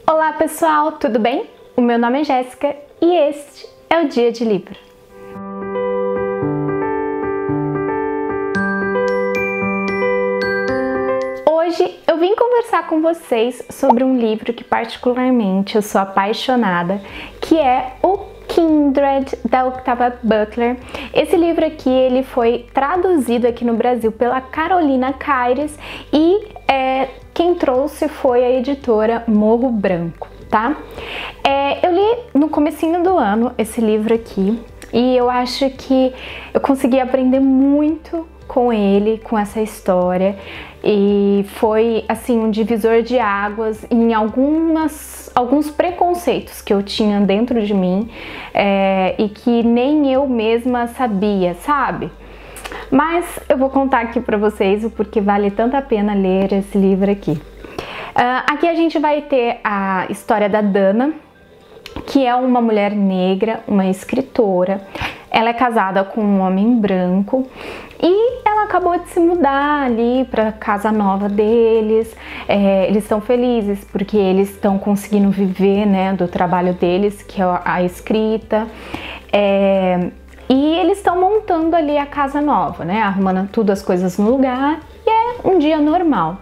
Olá pessoal, tudo bem? O meu nome é Jéssica e este é o Dia de Livro. Hoje eu vim conversar com vocês sobre um livro que particularmente eu sou apaixonada, que é o Kindred, da Octavia Butler. Esse livro aqui ele foi traduzido aqui no Brasil pela Carolina Caires e quem trouxe foi a editora Morro Branco, tá? Eu li no comecinho do ano esse livro aqui e eu acho que eu consegui aprender muito com ele, com essa história, e foi assim um divisor de águas em alguns preconceitos que eu tinha dentro de mim e que nem eu mesma sabia, sabe? Mas eu vou contar aqui pra vocês o porquê vale tanto a pena ler esse livro aqui. Aqui a gente vai ter a história da Dana, que é uma mulher negra, uma escritora. Ela é casada com um homem branco e ela acabou de se mudar ali para a casa nova deles. Eles estão felizes porque eles estão conseguindo viver, né, do trabalho deles, que é a escrita. E eles estão montando ali a casa nova, né, arrumando tudo as coisas no lugar, e é um dia normal.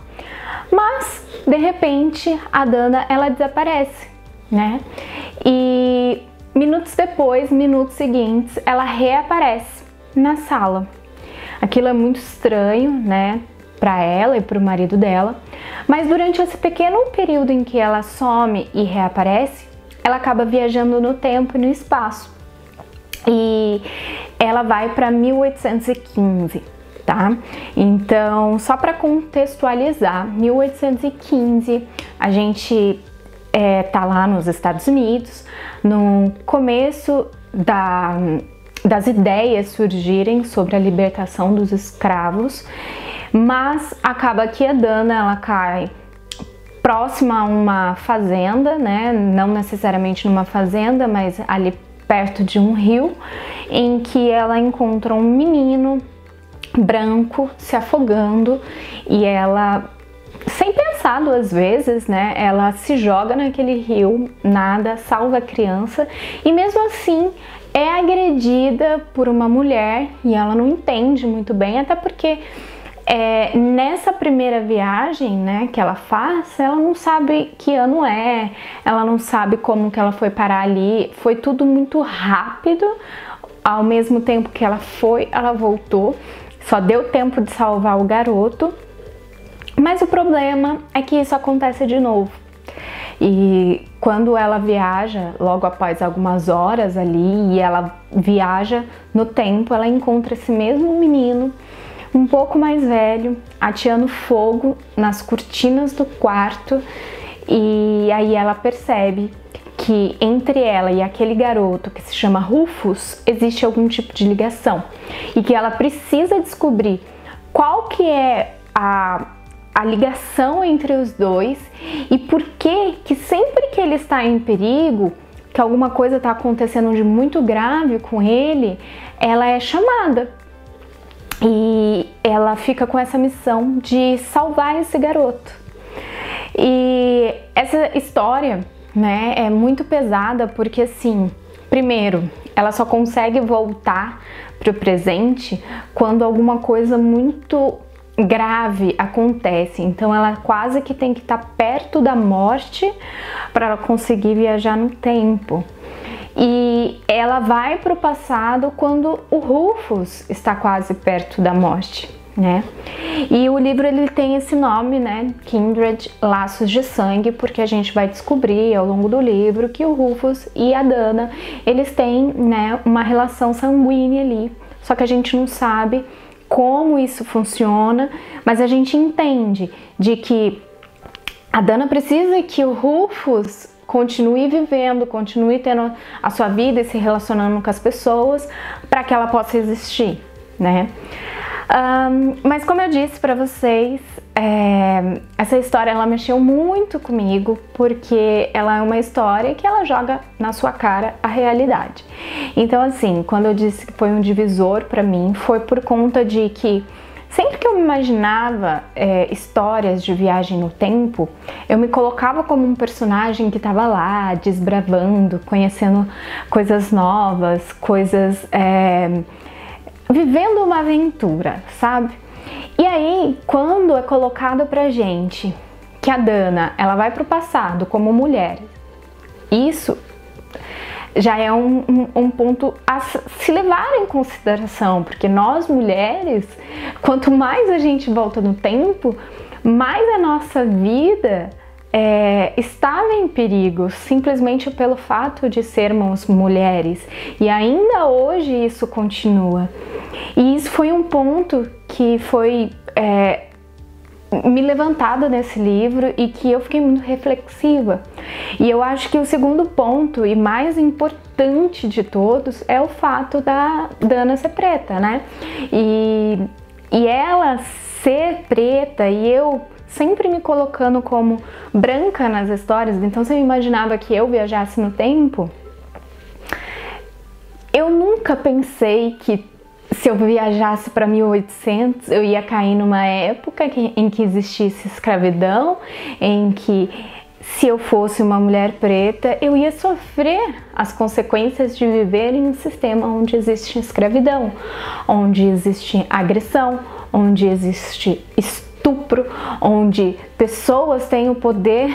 Mas, de repente, a Dana, ela desaparece, né? E minutos depois, minutos seguintes, ela reaparece na sala. Aquilo é muito estranho, né, para ela e para o marido dela. Mas durante esse pequeno período em que ela some e reaparece, ela acaba viajando no tempo e no espaço. E ela vai para 1815, tá? Então, só para contextualizar, 1815, a gente tá lá nos Estados Unidos, no começo das ideias surgirem sobre a libertação dos escravos, mas acaba que a Dana, ela cai próxima a uma fazenda, né? Não necessariamente numa fazenda, mas ali perto de um rio, em que ela encontra um menino branco se afogando e ela, sem pensar duas vezes, né, ela se joga naquele rio, nada, salva a criança e mesmo assim é agredida por uma mulher e ela não entende muito bem, até porque nessa primeira viagem, né, que ela faz, ela não sabe que ano é, ela não sabe como que ela foi parar ali, foi tudo muito rápido, ao mesmo tempo que ela foi, ela voltou, só deu tempo de salvar o garoto, mas o problema é que isso acontece de novo. E quando ela viaja, logo após algumas horas ali, e ela viaja no tempo, ela encontra esse mesmo menino, um pouco mais velho, ateando fogo nas cortinas do quarto, e aí ela percebe que entre ela e aquele garoto que se chama Rufus existe algum tipo de ligação e que ela precisa descobrir qual que é a ligação entre os dois e por que sempre que ele está em perigo, que alguma coisa está acontecendo de muito grave com ele, ela é chamada. E ela fica com essa missão de salvar esse garoto. E essa história, né, é muito pesada porque, assim, primeiro, ela só consegue voltar pro presente quando alguma coisa muito grave acontece. Então ela quase que tem que estar perto da morte para ela conseguir viajar no tempo. E ela vai para o passado quando o Rufus está quase perto da morte, né? E o livro ele tem esse nome, né? Kindred, Laços de Sangue, porque a gente vai descobrir ao longo do livro que o Rufus e a Dana, eles têm, né, uma relação sanguínea ali, só que a gente não sabe como isso funciona, mas a gente entende de que a Dana precisa que o Rufus continue vivendo, continue tendo a sua vida e se relacionando com as pessoas para que ela possa existir, né? Mas como eu disse para vocês, essa história ela mexeu muito comigo porque ela é uma história que ela joga na sua cara a realidade. Então assim, quando eu disse que foi um divisor para mim, foi por conta de que sempre que eu me imaginava histórias de viagem no tempo, eu me colocava como um personagem que estava lá, desbravando, conhecendo coisas novas, vivendo uma aventura, sabe? E aí, quando é colocado pra gente que a Dana, ela vai pro passado como mulher, isso já é um ponto a se levar em consideração, porque nós mulheres, quanto mais a gente volta no tempo, mais a nossa vida estava em perigo, simplesmente pelo fato de sermos mulheres, e ainda hoje isso continua. E isso foi um ponto que foi me levantado nesse livro e que eu fiquei muito reflexiva. E eu acho que o segundo ponto e mais importante de todos é o fato da Dana ser preta, né? E ela ser preta e eu sempre me colocando como branca nas histórias, então se eu imaginava que eu viajasse no tempo, eu nunca pensei que se eu viajasse para 1800, eu ia cair numa época em que existisse escravidão, em que se eu fosse uma mulher preta, eu ia sofrer as consequências de viver em um sistema onde existe escravidão, onde existe agressão, onde existe estupro, onde pessoas têm o poder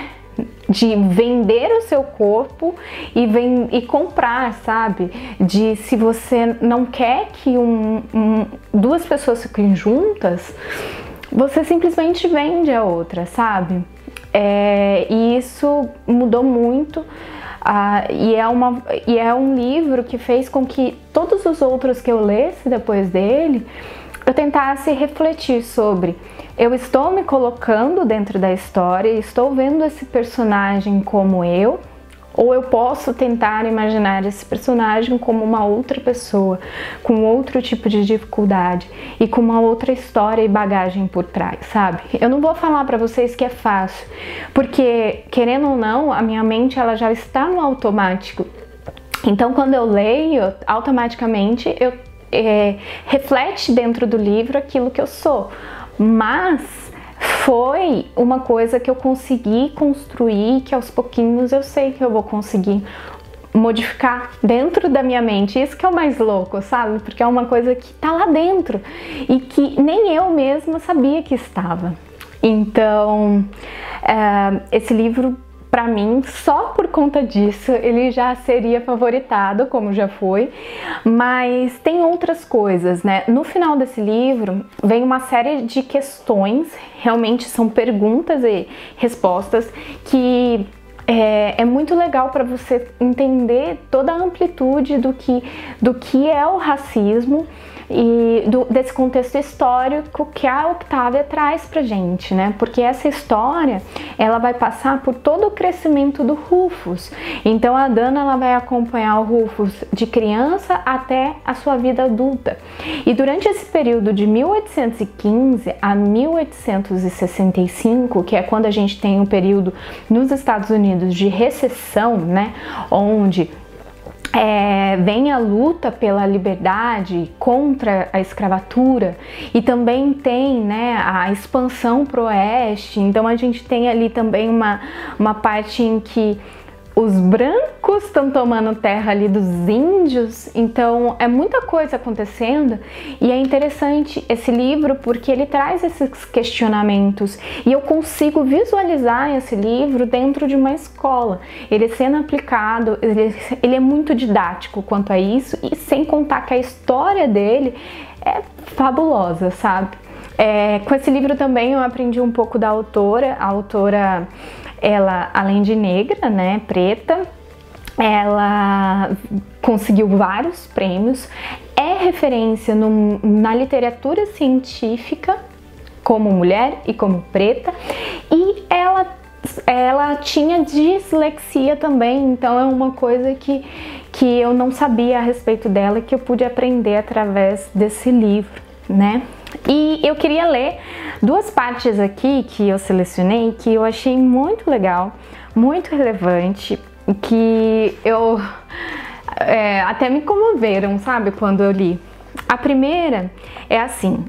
de vender o seu corpo e comprar, sabe? De se você não quer que duas pessoas fiquem juntas, você simplesmente vende a outra, sabe? E isso mudou muito. E é um livro que fez com que todos os outros que eu lesse depois dele, eu tentasse refletir sobre: eu estou me colocando dentro da história, estou vendo esse personagem como eu, ou eu posso tentar imaginar esse personagem como uma outra pessoa, com outro tipo de dificuldade e com uma outra história e bagagem por trás, sabe? Eu não vou falar pra vocês que é fácil, porque, querendo ou não, a minha mente ela já está no automático. Então, quando eu leio, automaticamente reflete dentro do livro aquilo que eu sou. Mas foi uma coisa que eu consegui construir, que aos pouquinhos eu sei que eu vou conseguir modificar dentro da minha mente. Isso que é o mais louco, sabe? Porque é uma coisa que tá lá dentro e que nem eu mesma sabia que estava. Então, esse livro, pra mim, só por conta disso, ele já seria favoritado, como já foi, mas tem outras coisas, né? No final desse livro, vem uma série de questões, realmente são perguntas e respostas, que é muito legal para você entender toda a amplitude do que é o racismo e desse contexto histórico que a Octavia traz pra gente, né? Porque essa história, ela vai passar por todo o crescimento do Rufus. Então a Dana, ela vai acompanhar o Rufus de criança até a sua vida adulta. E durante esse período de 1815 a 1865, que é quando a gente tem um período nos Estados Unidos de recessão, né? Onde vem a luta pela liberdade contra a escravatura e também tem, né, a expansão para o oeste. Então a gente tem ali também uma parte em que os brancos estão tomando terra ali dos índios, então é muita coisa acontecendo e é interessante esse livro porque ele traz esses questionamentos e eu consigo visualizar esse livro dentro de uma escola, ele sendo aplicado, ele é muito didático quanto a isso e sem contar que a história dele é fabulosa, sabe? Com esse livro também eu aprendi um pouco da autora. A autora, ela, além de negra, né, preta, ela conseguiu vários prêmios, é referência na literatura científica como mulher e como preta, e ela tinha dislexia também, então é uma coisa que eu não sabia a respeito dela, que eu pude aprender através desse livro, né? E eu queria ler duas partes aqui que eu selecionei, que eu achei muito legal, muito relevante, que eu até me comoveram, sabe, quando eu li. A primeira é assim: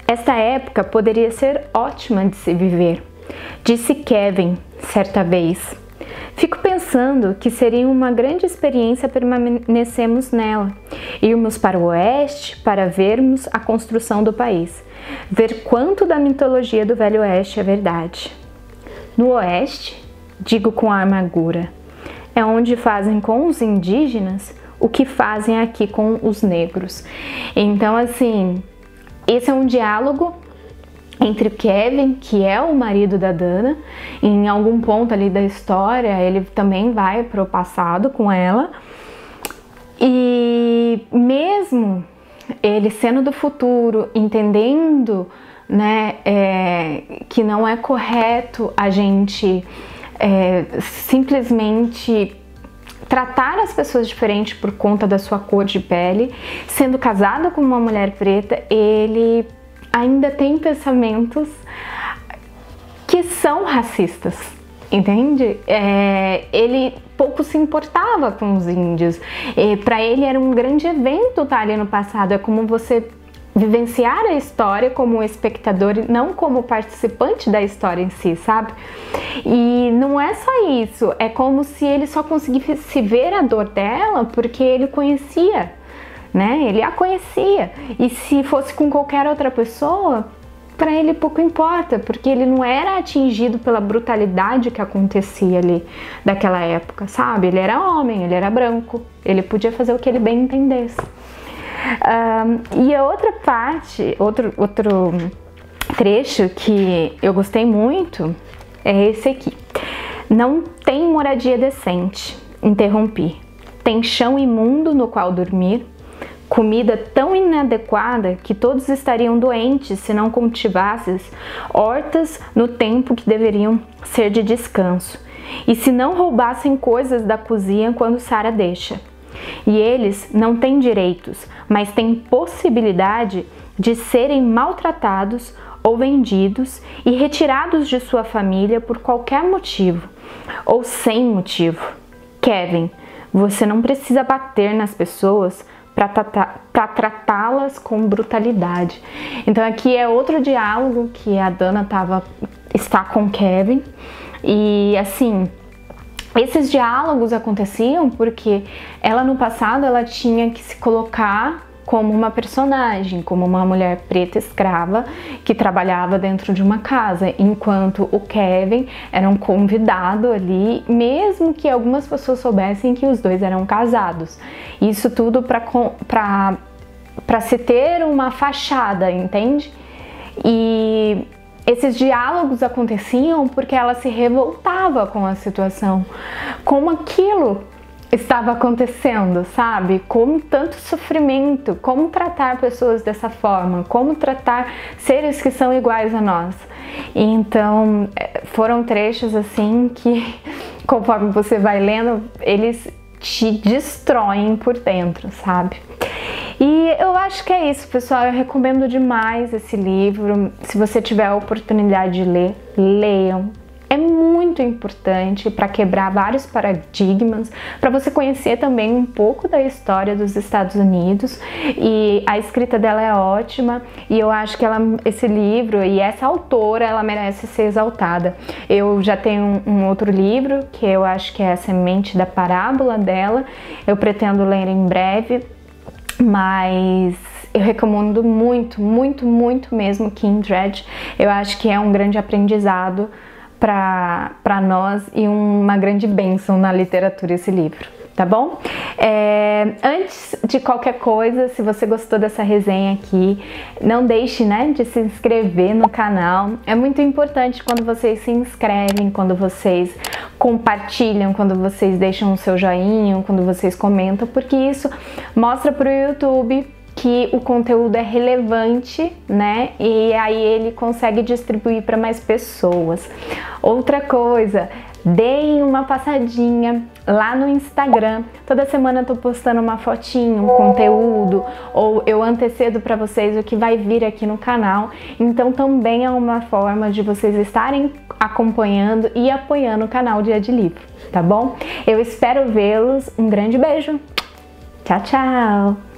Esta época poderia ser ótima de se viver, disse Kevin certa vez. Fico pensando que seria uma grande experiência permanecermos nela, irmos para o oeste para vermos a construção do país, ver quanto da mitologia do Velho Oeste é verdade. No oeste, digo com amargura, é onde fazem com os indígenas o que fazem aqui com os negros. Então, assim, esse é um diálogo entre o Kevin, que é o marido da Dana. Em algum ponto ali da história, ele também vai para o passado com ela. E mesmo ele sendo do futuro, entendendo, né, que não é correto a gente simplesmente tratar as pessoas diferentes por conta da sua cor de pele, sendo casado com uma mulher preta, ele ainda tem pensamentos que são racistas, entende? Ele pouco se importava com os índios. Para ele era um grande evento estar ali no passado. É como você vivenciar a história como espectador e não como participante da história em si, sabe? E não é só isso, é como se ele só conseguisse ver a dor dela porque ele conhecia, né? Ele a conhecia. E se fosse com qualquer outra pessoa, para ele pouco importa, porque ele não era atingido pela brutalidade que acontecia ali daquela época, sabe? Ele era homem, ele era branco, ele podia fazer o que ele bem entendesse. E a outra parte, outro trecho que eu gostei muito é esse aqui. Não tem moradia decente, interrompi. Tem chão imundo no qual dormir, comida tão inadequada que todos estariam doentes se não cultivasses hortas no tempo que deveriam ser de descanso, e se não roubassem coisas da cozinha quando Sara deixa. E eles não têm direitos, mas têm possibilidade de serem maltratados ou vendidos e retirados de sua família por qualquer motivo, ou sem motivo. Kevin, você não precisa bater nas pessoas para tratá-las com brutalidade. Então aqui é outro diálogo que a Dana está com Kevin. E assim, esses diálogos aconteciam porque ela no passado ela tinha que se colocar como uma personagem, como uma mulher preta escrava que trabalhava dentro de uma casa, enquanto o Kevin era um convidado ali, mesmo que algumas pessoas soubessem que os dois eram casados. Isso tudo para se ter uma fachada, entende? E esses diálogos aconteciam porque ela se revoltava com a situação, com aquilo estava acontecendo, sabe? Com tanto sofrimento, como tratar pessoas dessa forma, como tratar seres que são iguais a nós. Então, foram trechos assim que, conforme você vai lendo, eles te destroem por dentro, sabe? E eu acho que é isso, pessoal. Eu recomendo demais esse livro. Se você tiver a oportunidade de ler, leiam. É muito importante para quebrar vários paradigmas, para você conhecer também um pouco da história dos Estados Unidos. E a escrita dela é ótima e eu acho que esse livro e essa autora, ela merece ser exaltada. Eu já tenho um outro livro que eu acho que é A Semente da Parábola dela. Eu pretendo ler em breve, mas eu recomendo muito, muito, muito mesmo Kindred. Eu acho que é um grande aprendizado para nós e uma grande bênção na literatura esse livro, tá bom? Antes de qualquer coisa, se você gostou dessa resenha aqui, não deixe, né, de se inscrever no canal. É muito importante quando vocês se inscrevem, quando vocês compartilham, quando vocês deixam o seu joinha, quando vocês comentam, porque isso mostra para o YouTube que o conteúdo é relevante, né? E aí ele consegue distribuir para mais pessoas. Outra coisa, deem uma passadinha lá no Instagram. Toda semana eu tô postando uma fotinho, um conteúdo, ou eu antecedo para vocês o que vai vir aqui no canal. Então também é uma forma de vocês estarem acompanhando e apoiando o canal Dia de Livro, tá bom? Eu espero vê-los. Um grande beijo. Tchau, tchau!